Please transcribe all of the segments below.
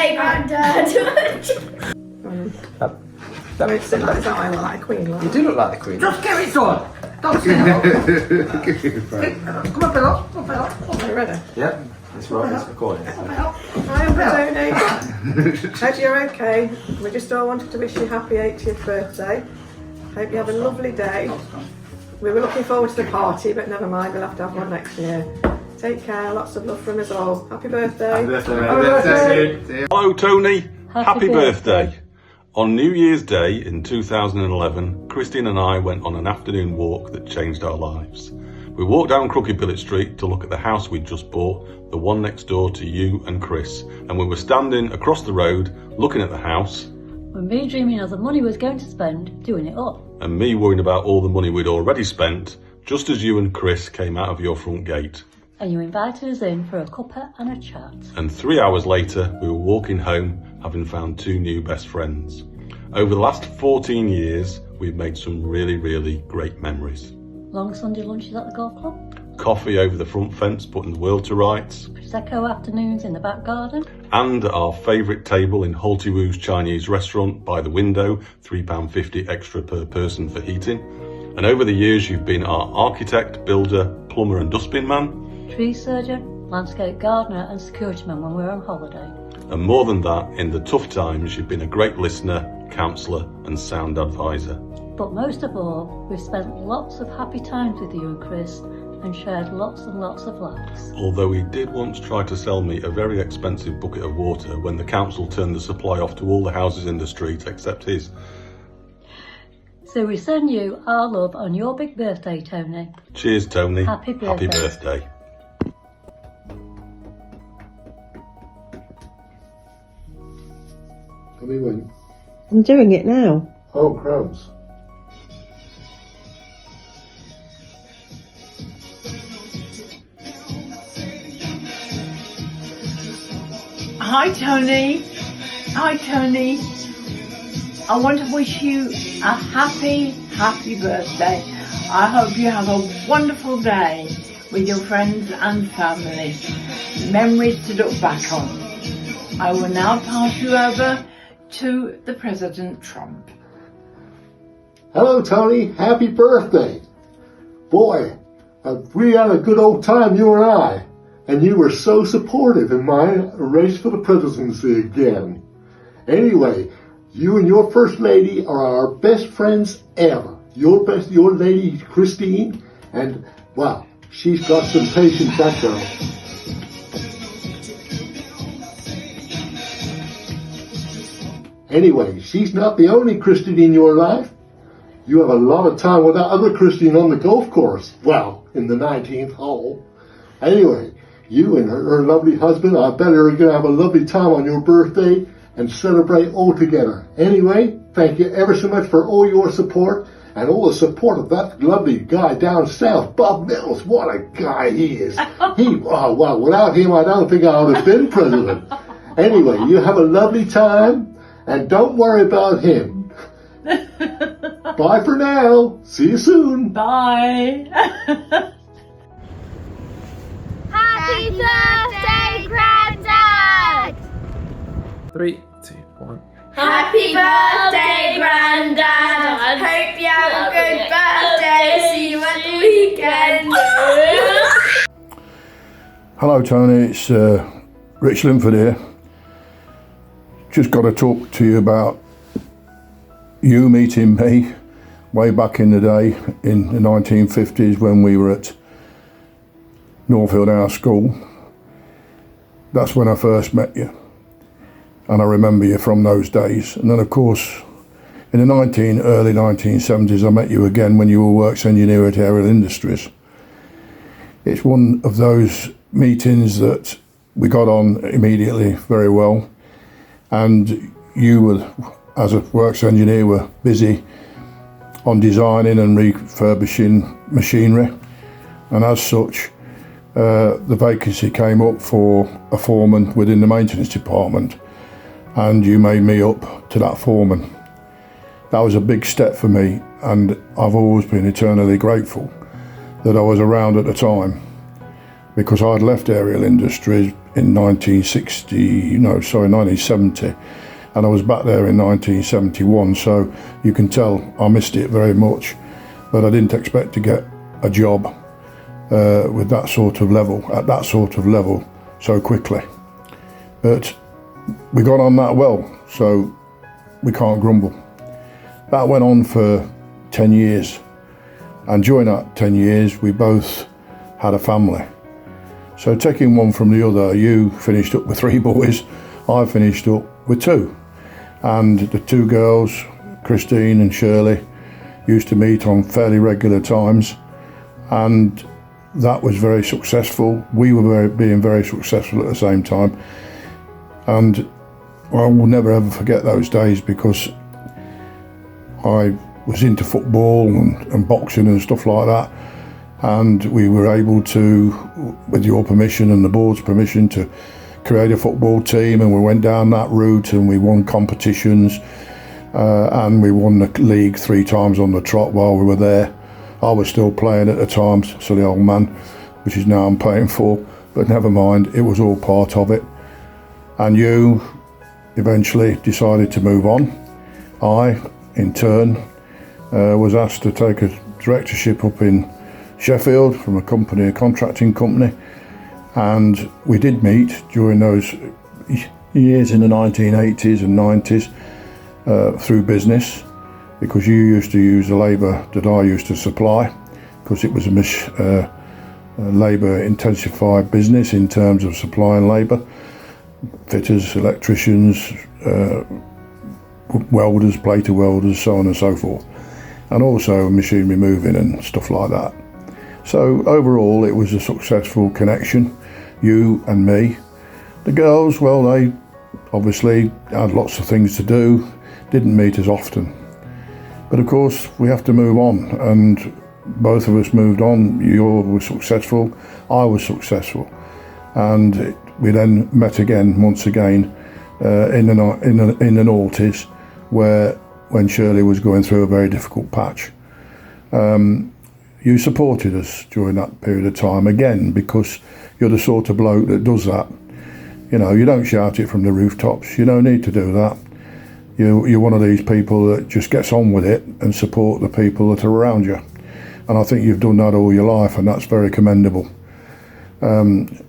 birthday, Grandad. Don't sit like that. I look like a queen. Like. You do look like the Queen. Just get it done. Don't sit down. Come on, Bill. Come on, Bill. Are you ready? Yeah, it's right, it's recording. Hi, Uncle Tony. Hope you're okay. We just all wanted to wish you a happy 80th birthday. Hope you have a lovely day. We were looking forward to the party, but never mind, we'll have to have one next year. Take care, lots of love from us all. Happy birthday. Happy birthday. Hello Tony, happy birthday. On New Year's Day in 2011, Christine and I went on an afternoon walk that changed our lives. We walked down Crooked Billet Street to look at the house we'd just bought, the one next door to you and Chris, and we were standing across the road looking at the house. With me dreaming of the money we was going to spend doing it up. And me worrying about all the money we'd already spent, just as you and Chris came out of your front gate. And you invited us in for a cuppa and a chat. And 3 hours later, we were walking home, having found 2 new best friends. Over the last 14 years, we've made some really great memories. Long Sunday lunches at the golf club. Coffee over the front fence, putting the world to rights. Prosecco afternoons in the back garden. And our favourite table in Holty-Woo's Chinese restaurant by the window, £3.50 extra per person for heating. And over the years, you've been our architect, builder, plumber and dustbin man. Tree surgeon, landscape gardener and security man when we were on holiday. And more than that, in the tough times, you've been a great listener, counsellor and sound advisor. But most of all, we've spent lots of happy times with you and Chris and shared lots and lots of laughs. Although he did once try to sell me a very expensive bucket of water when the council turned the supply off to all the houses in the street except his. So we send you our love on your big birthday, Tony. Cheers, Tony. Happy birthday. Happy birthday. Tell me when. I'm doing it now. Oh, crumbs. Hi, Tony. Hi, Tony. I want to wish you a happy birthday. I hope you have a wonderful day with your friends and family. Memories to look back on. I will now pass you over to the President Trump. Hello, Tony. Happy birthday. Boy, we had a good old time, you and I. And you were so supportive in my race for the presidency again. Anyway, you and your first lady are our best friends ever. Your lady, Christine, and, wow, she's got some patience, that girl. Anyway, she's not the only Christine in your life. You have a lot of time with that other Christine on the golf course. Well, in the 19th hole. Anyway, you and her lovely husband, I bet are going to have a lovely time on your birthday and celebrate all together. Anyway, thank you ever so much for all your support and all the support of that lovely guy down south, Bob Mills. What a guy he is. Oh, wow, without him, I don't think I would have been president. Anyway, you have a lovely time. And don't worry about him. Bye for now. See you soon. Bye. Happy birthday, Grandad. 3, 2, 1. Happy birthday, Grandad. Hope you have a good birthday. See you at the weekend. Hello Tony, it's Rich Linford here. Just got to talk to you about you meeting me way back in the day in the 1950s when we were at Northfield House School. That's when I first met you, and I remember you from those days. And then of course in the early 1970s I met you again when you were works engineer at Aerial Industries. It's one of those meetings that we got on immediately very well. And you were, as a works engineer, were busy on designing and refurbishing machinery. And as such, the vacancy came up for a foreman within the maintenance department. And you made me up to that foreman. That was a big step for me, and I've always been eternally grateful that I was around at the time, because I'd left Aerial Industries in 1970, and I was back there in 1971, so you can tell I missed it very much, but I didn't expect to get a job with that sort of level, at that sort of level, so quickly. But we got on that well, so we can't grumble. That went on for 10 years, and during that 10 years we both had a family. So taking one from the other, you finished up with 3 boys, I finished up with 2. And the 2 girls, Christine and Shirley, used to meet on fairly regular times, and that was very successful. We were being very successful at the same time, and I will never ever forget those days, because I was into football and boxing and stuff like that, and we were able to, with your permission and the board's permission, to create a football team, and we went down that route and we won competitions, and we won the league 3 times on the trot while we were there. I was still playing at the time, silly old man, which is now I'm paying for, but never mind, it was all part of it. And you eventually decided to move on. I, in turn, was asked to take a directorship up in Sheffield from a contracting company, and we did meet during those years in the 1980s and 90s through business, because you used to use the labour that I used to supply, because it was a labour intensified business in terms of supplying labour, fitters, electricians, welders, plater welders, so on and so forth, and also machinery moving and stuff like that. So overall it was a successful connection, you and me. The girls, well, they obviously had lots of things to do, didn't meet as often. But of course we have to move on, and both of us moved on. You were successful, I was successful, and we then met again, once again, in the noughties, when Shirley was going through a very difficult patch. You supported us during that period of time again, because you're the sort of bloke that does that. You know, you don't shout it from the rooftops, you don't need to do that. You're one of these people that just gets on with it and support the people that are around you. And I think you've done that all your life, and that's very commendable.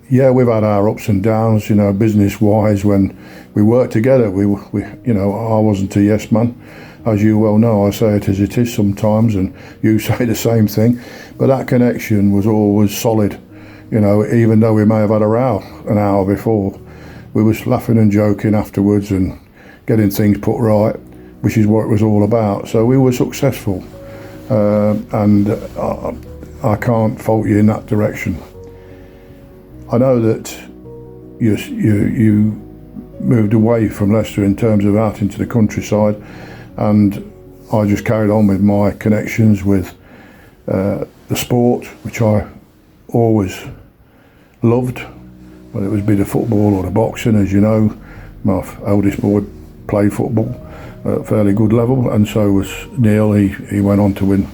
Yeah, we've had our ups and downs, you know, business-wise. When we worked together, we you know, I wasn't a yes man, as you well know. I say it as it is sometimes, and you say the same thing. But that connection was always solid, you know. Even though we may have had a row an hour before, we was laughing and joking afterwards and getting things put right, which is what it was all about. So we were successful, and I can't fault you in that direction. I know that you moved away from Leicester in terms of out into the countryside, and I just carried on with my connections with the sport, which I always loved, whether it was be the football or the boxing. As you know, my eldest boy played football at a fairly good level, and so was Neil. He went on to win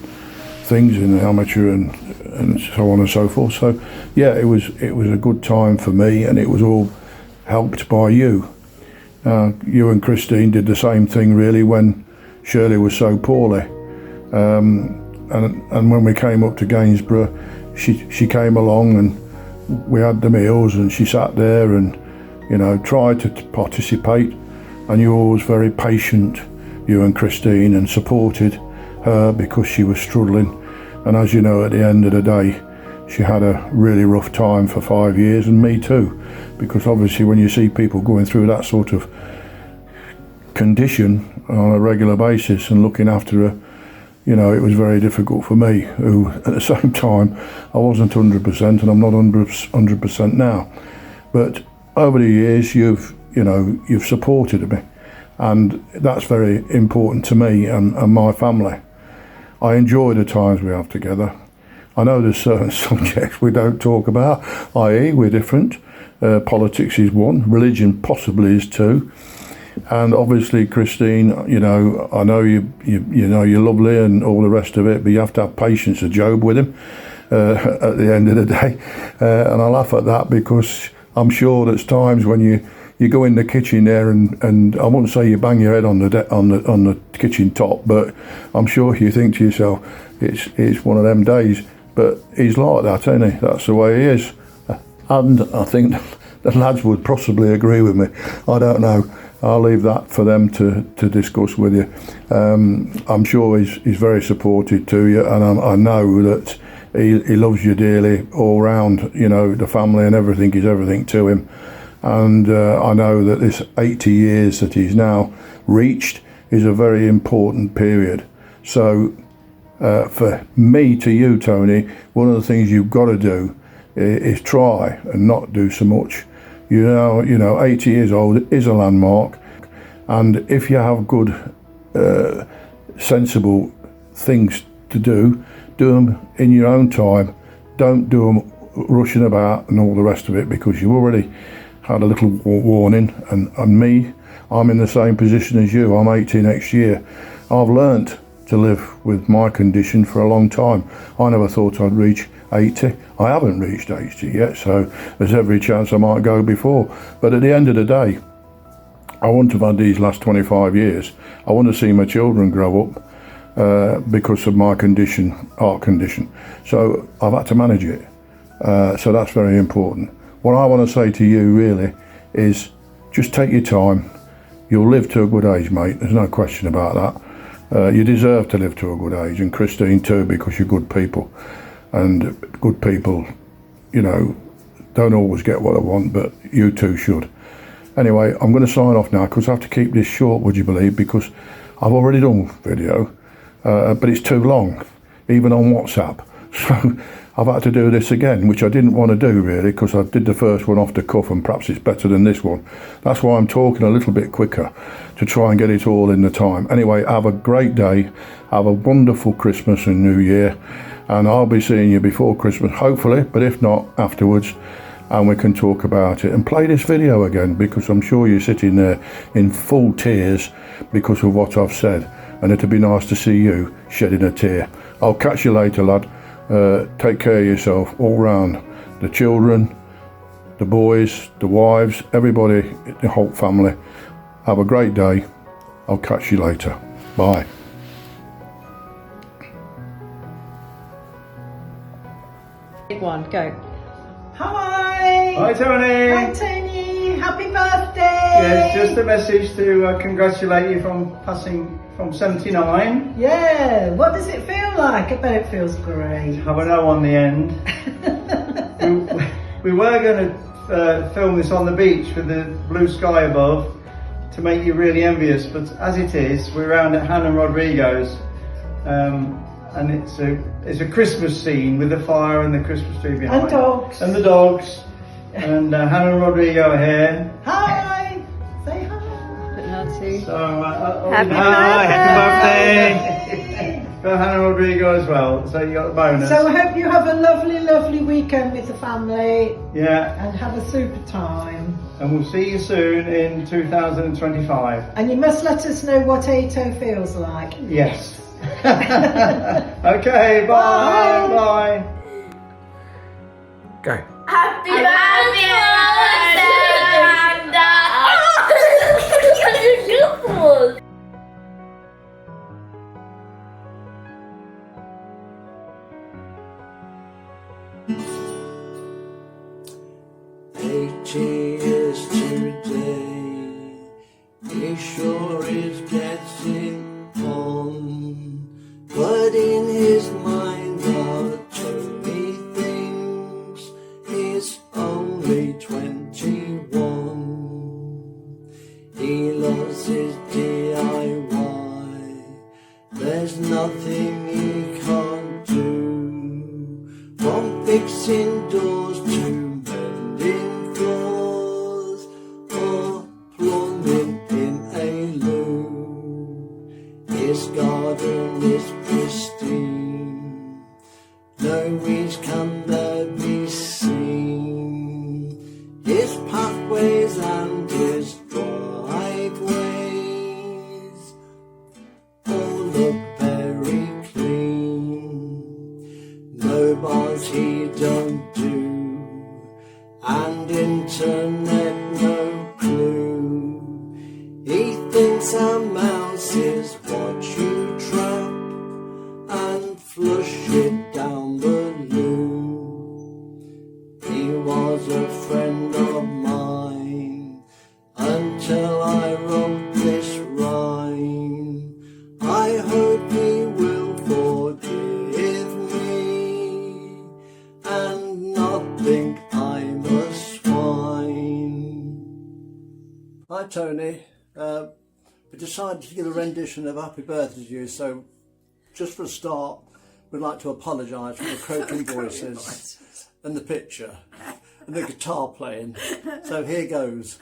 things in the amateur and so on and so forth. So yeah, it was a good time for me, and it was all helped by you. You and Christine did the same thing really when Shirley was so poorly, and when we came up to Gainsborough, she came along and we had the meals, and she sat there and, you know, tried to participate, and you were always very patient, you and Christine, and supported her because she was struggling. And as you know, at the end of the day, she had a really rough time for 5 years, and me too, because obviously when you see people going through that sort of condition on a regular basis and looking after her, you know, it was very difficult for me, who at the same time I wasn't 100%, and I'm not 100% now. But over the years you've supported me, and that's very important to me and my family. I enjoy the times we have together. I know there's certain subjects we don't talk about, i.e. we're different. Politics is one, religion possibly is two. And obviously, Christine, you know, I know you know you're lovely and all the rest of it, but you have to have patience of Job with him at the end of the day. And I laugh at that because I'm sure there's times when you go in the kitchen there and I wouldn't say you bang your head on the kitchen top, but I'm sure you think to yourself, it's one of them days. But he's like that, isn't he? That's the way he is. And I think the lads would possibly agree with me. I don't know. I'll leave that for them to discuss with you. I'm sure he's very supportive to you, and I know that he loves you dearly all round. You know, the family and everything is everything to him. And I know that this 80 years that he's now reached is a very important period. So for me to you, Tony, one of the things you've got to do is try and not do so much. You know, 80 years old is a landmark, and if you have good, sensible things to do them in your own time. Don't do them rushing about and all the rest of it, because you've already had a little warning. And me, I'm in the same position as you. I'm 80 next year. I've learnt to live with my condition for a long time. I never thought I'd reach 80. I haven't reached 80 yet, so there's every chance I might go before. But at the end of the day, I wouldn't have had these last 25 years. I want to see my children grow up because of my condition, heart condition. So I've had to manage it. So that's very important. What I want to say to you really is just take your time. You'll live to a good age, mate. There's no question about that. You deserve to live to a good age, and Christine too, because you're good people. And good people, you know, don't always get what they want, but you two should. Anyway, I'm going to sign off now because I have to keep this short, would you believe, because I've already done video, but it's too long, even on WhatsApp. So I've had to do this again, which I didn't want to do really, because I did the first one off the cuff and perhaps it's better than this one. That's why I'm talking a little bit quicker, to try and get it all in the time. Anyway, have a great day, have a wonderful Christmas and New Year, and I'll be seeing you before Christmas, hopefully, but if not, afterwards, and we can talk about it and play this video again, because I'm sure you're sitting there in full tears because of what I've said, and it'd be nice to see you shedding a tear. I'll catch you later, lad. Take care of yourself all round. The children, the boys, the wives, everybody, the whole family. Have a great day. I'll catch you later. Bye. Big one, go. Hi! Hi Tony! Hi Tony! Happy birthday! Yes, just a message to congratulate you from passing from 79. Yeah, what does it feel like? I bet it feels great. Have an O on the end. we were going to film this on the beach with the blue sky above to make you really envious, but as it is, we're around at Hannah Rodrigo's, and it's a Christmas scene with the fire and the Christmas tree behind. And dogs. And the dogs. And Hannah and Rodrigo are here. Hi! Say hi! So, Happy birthday! For Hannah Rodrigo as well, so you got the bonus. So I hope you have a lovely, lovely weekend with the family. Yeah. And have a super time. And we'll see you soon in 2025. And you must let us know what ATO feels like. Yes. Okay, bye. Bye. Go. Happy birthday, Amanda! Years today, he sure is getting on, but in his mind are too many things. He's only 21. He loves his DIY. There's nothing he can't do, from fixing doors to mending floors or plumbing in a loo. Hi Tony, we decided to give a rendition of Happy Birthday to you, so just for a start we'd like to apologise for the croaking voices and the picture and the guitar playing, so here goes.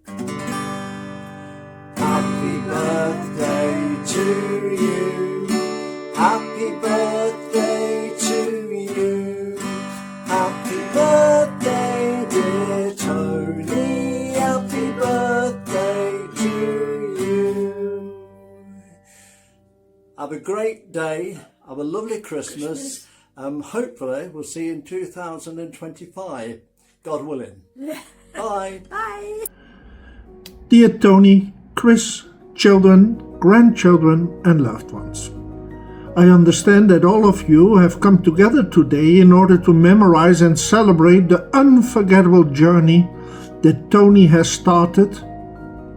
Happy birthday to you, happy birthday to you, happy birthday dear Tony, happy birthday to you. Have a great day, have a lovely Christmas. Hopefully we'll see you in 2025, God willing. Bye. Bye. Dear Tony, Chris, children, grandchildren and loved ones. I understand that all of you have come together today in order to memorize and celebrate the unforgettable journey that Tony has started,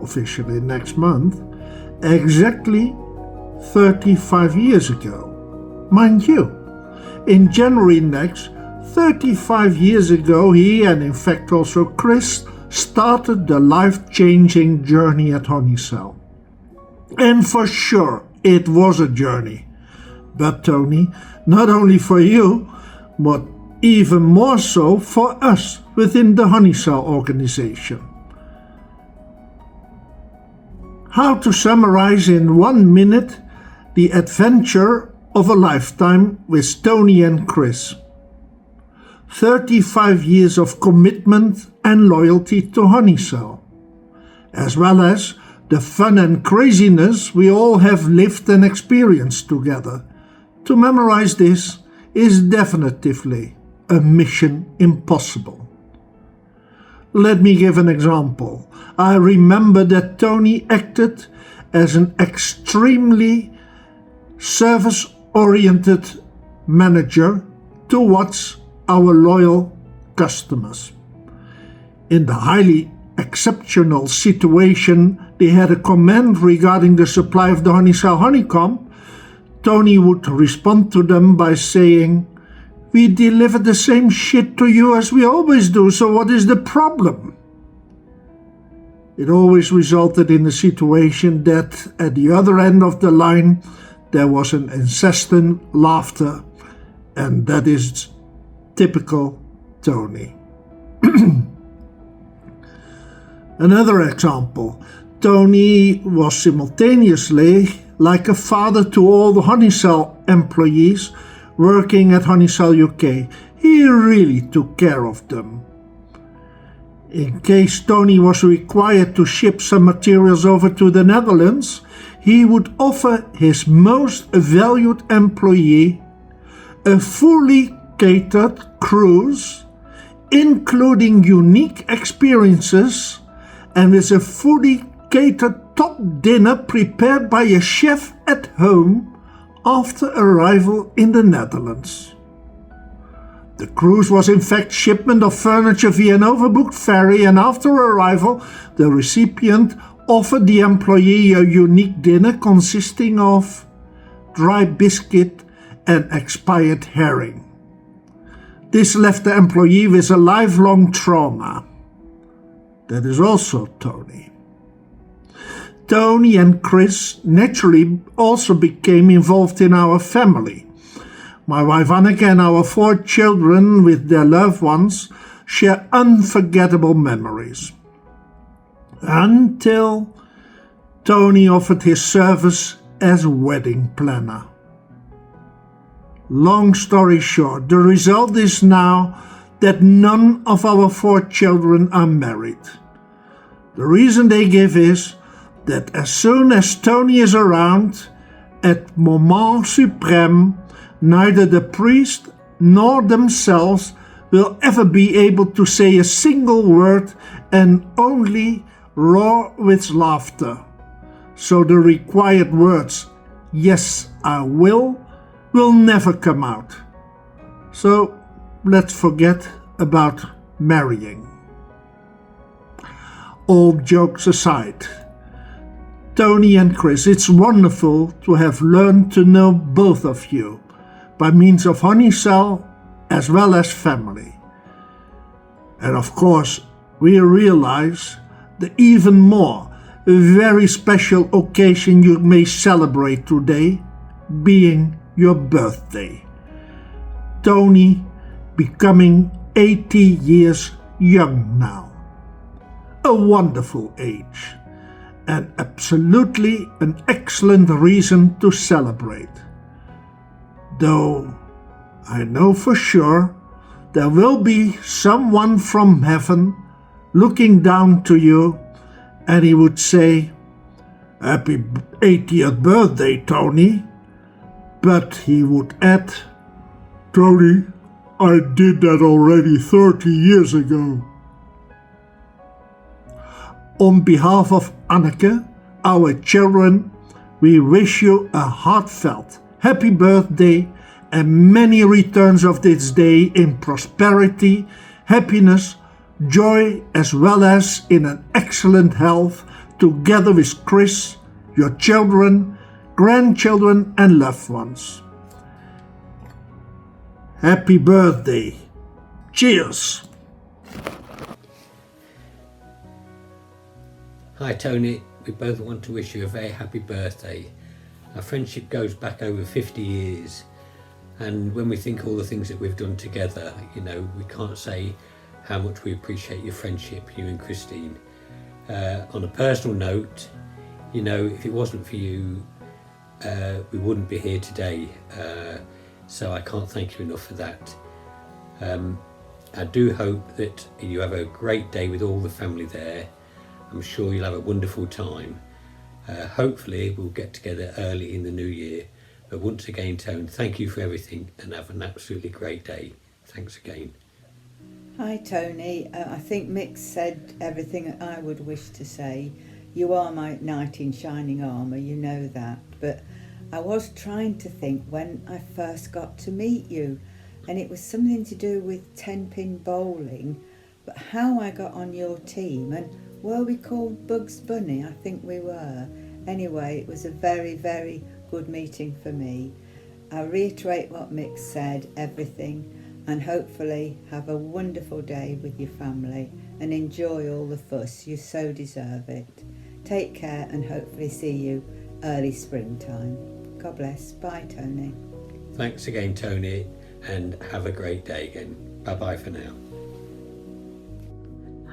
officially next month, exactly 35 years ago. Mind you, in January next, 35 years ago, he and in fact also Chris started the life-changing journey at Honeysell. And for sure, it was a journey. But Tony, not only for you, but even more so for us within the Honeysell organization. How to summarize in 1 minute the adventure of a lifetime with Tony and Chris. 35 years of commitment and loyalty to Honeysell, as well as the fun and craziness we all have lived and experienced together. To memorize this is definitively a mission impossible. Let me give an example. I remember that Tony acted as an extremely service-oriented manager towards our loyal customers. In the highly exceptional situation they had a command regarding the supply of the Honeysell honeycomb, Tony would respond to them by saying, "We deliver the same shit to you as we always do, so what is the problem?" It always resulted in a situation that at the other end of the line there was an incessant laughter, and that is typical Tony. Another example, Tony was simultaneously like a father to all the Honeysell employees working at Honeysell UK. He really took care of them. In case Tony was required to ship some materials over to the Netherlands, he would offer his most valued employee a fully catered cruise, including unique experiences and with a fully catered top dinner prepared by a chef at home after arrival in the Netherlands. The cruise was in fact shipment of furniture via an overbooked ferry, and after arrival the recipient offered the employee a unique dinner consisting of dry biscuit and expired herring. This left the employee with a lifelong trauma. That is also Tony. Tony and Chris naturally also became involved in our family. My wife Anneke and our 4 children with their loved ones share unforgettable memories. Until Tony offered his service as wedding planner. Long story short, the result is now that none of our 4 children are married. The reason they give is that as soon as Tony is around, at moment suprême, neither the priest nor themselves will ever be able to say a single word and only roar with laughter. So the required words, "Yes, I will never come out. So let's forget about marrying. All jokes aside, Tony and Chris, it's wonderful to have learned to know both of you by means of Honeysell as well as family. And of course, we realize the even more very special occasion you may celebrate today, being your birthday. Tony becoming 80 years young now. A wonderful age, and absolutely an excellent reason to celebrate. Though I know for sure there will be someone from heaven looking down to you, and he would say, "Happy 80th birthday, Tony." But he would add, "Tony, I did that already 30 years ago." On behalf of Anneke, our children, we wish you a heartfelt happy birthday and many returns of this day in prosperity, happiness, joy, as well as in an excellent health, together with Chris, your children, grandchildren and loved ones. Happy birthday. Cheers. Hi Tony, we both want to wish you a very happy birthday. Our friendship goes back over 50 years, and when we think all the things that we've done together, you know, we can't say how much we appreciate your friendship, you and Christine. On a personal note, you know, if it wasn't for you, we wouldn't be here today, so I can't thank you enough for that. I do hope that you have a great day with all the family there. I'm sure you'll have a wonderful time. Hopefully we'll get together early in the new year. But once again, Tone, thank you for everything and have an absolutely great day. Thanks again. Hi Tony, I think Mick said everything I would wish to say. You are my knight in shining armour, you know that. But I was trying to think when I first got to meet you, and it was something to do with 10-pin bowling, but how I got on your team, and were we called Bugs Bunny? I think we were. Anyway, it was a very, very good meeting for me. I reiterate what Mick said, everything, and hopefully have a wonderful day with your family and enjoy all the fuss. You so deserve it. Take care and hopefully see you early springtime. God bless. Bye, Tony. Thanks again, Tony, and have a great day again. Bye-bye for now.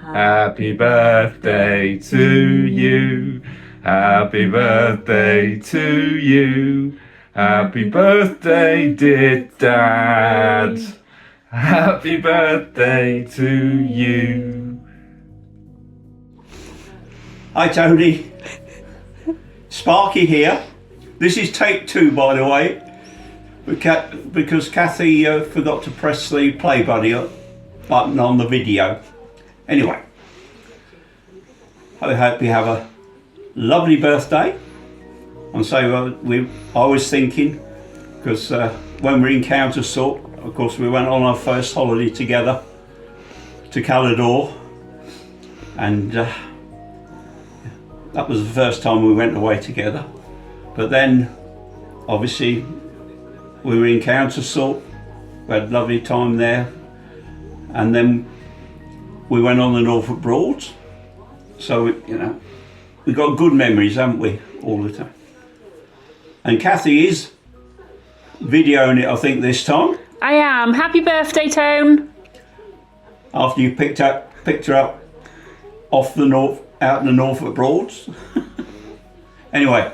Happy birthday to you. Happy birthday to you. Happy birthday, dear Dad. Happy birthday to you. Hi Tony. Sparky here. This is take 2, by the way, because Kathy forgot to press the play button on the video. Anyway, I hope you have a lovely birthday. And so I was thinking, because when we encountered Salt, of course we went on our first holiday together to Calidore, and that was the first time we went away together. But then obviously we were in Countessort, we had a lovely time there, and then we went on the Norfolk Broads. So, you know, we got good memories, haven't we, all the time. And Kathy is videoing it, I think, this time. I am. Happy birthday, Tone. After you picked her up off the out in the Norfolk Broads. Anyway,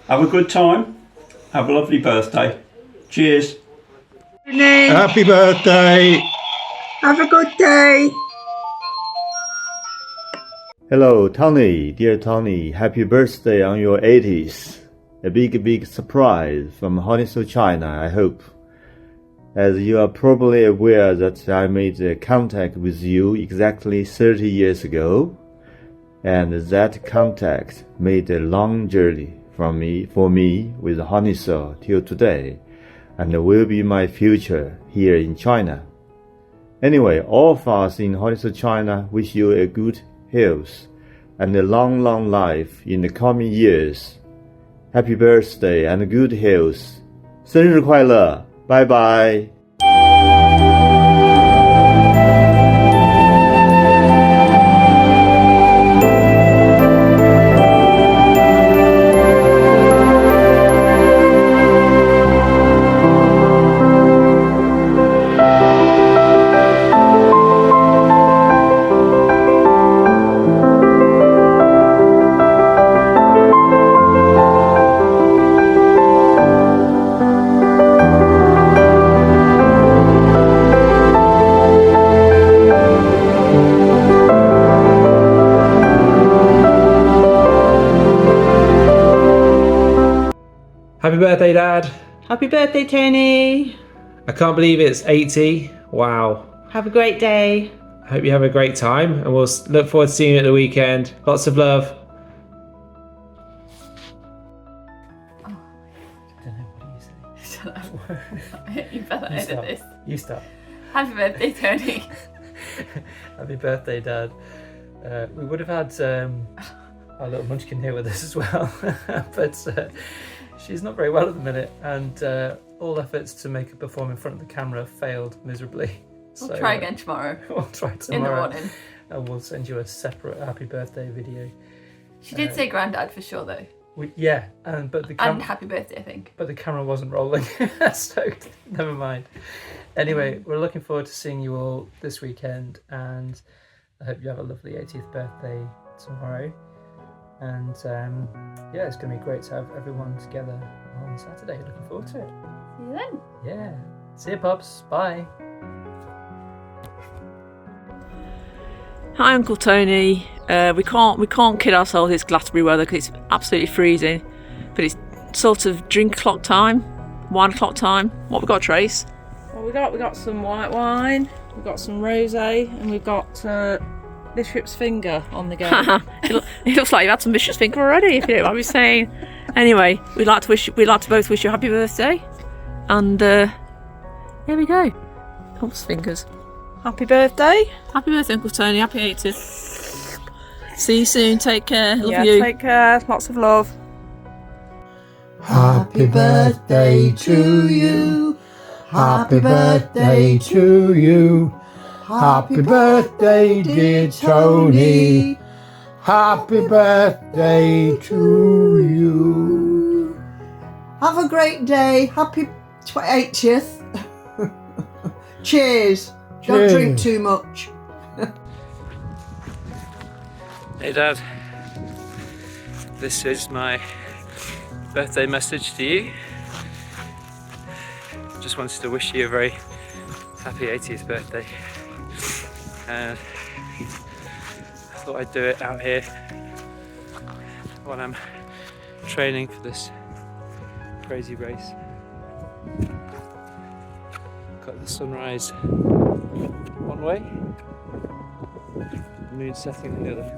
have a good time. Have a lovely birthday. Cheers. Happy birthday. Have a good day. Hello, Tony. Dear Tony, happy birthday on your 80th. A big surprise from Honiso, China, I hope. As you are probably aware that I made contact with you exactly 30 years ago, and that contact made a long journey for me with Honiso till today, and will be my future here in China. Anyway, all of us in Honiso, China wish you a good health and a long life in the coming years. Happy birthday and good health. 生日快乐，拜拜。Happy birthday, Dad. Happy birthday, Tony. I can't believe it's 80. Wow. Have a great day. I hope you have a great time, and we'll look forward to seeing you at the weekend. Lots of love. You better edit this. You start. Happy birthday, Tony. Happy birthday, Dad. We would have had our little munchkin here with us as well, but she's not very well at the minute, and all efforts to make her perform in front of the camera failed miserably. We'll try again tomorrow. We'll try tomorrow. In the morning. And we'll send you a separate happy birthday video. She did say granddad for sure though. Yeah, but the and happy birthday, I think. But the camera wasn't rolling, so never mind. Anyway, we're looking forward to seeing you all this weekend, and I hope you have a lovely 80th birthday tomorrow. And yeah, it's going to be great to have everyone together on Saturday. Looking forward to it. See you then. Yeah. See you, Pops. Bye. Hi, Uncle Tony. We can't kid ourselves. It's Glastonbury weather because it's absolutely freezing, but it's sort of drink o'clock time, wine o'clock time. What we got, Trace? Well, we got some white wine, we've got some rosé, and we've got Bishop's Finger on the go. It looks like you've had some Bishop's Finger already, if you don't mind me saying. Anyway, we'd like to both wish you a happy birthday, and here we go. Pops fingers. Happy birthday. Happy birthday, Uncle Tony. Happy 80th. See you soon. Take care. Love you. Take care. Lots of love. Happy birthday to you. Happy birthday to you. Happy birthday, dear Tony. Happy birthday to you. Have a great day. Happy 80th. Cheers. Don't drink too much. Hey, Dad. This is my birthday message to you. Just wanted to wish you a very happy 80th birthday. And I thought I'd do it out here while I'm training for this crazy race. Got the sunrise one way, the moon setting on the other,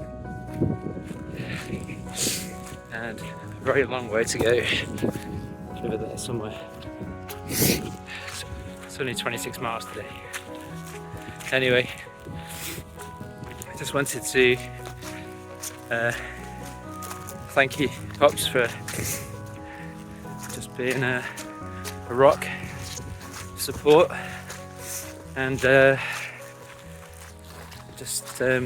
and a very long way to go over there somewhere. It's only 26 miles today. Anyway, I just wanted to thank you, Pops, for just being a rock support, and just I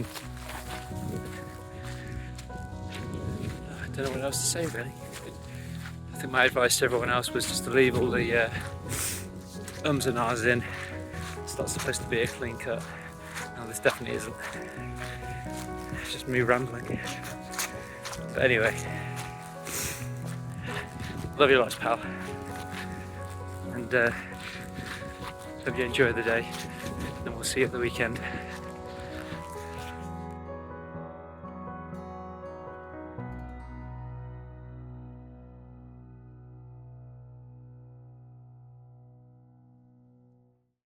don't know what else to say really. I think my advice to everyone else was just to leave all the ums and ahs in. It's not supposed to be a clean cut. No, this definitely isn't. It's just me rambling. But anyway, love you lots, pal. And hope you enjoy the day, and we'll see you at the weekend.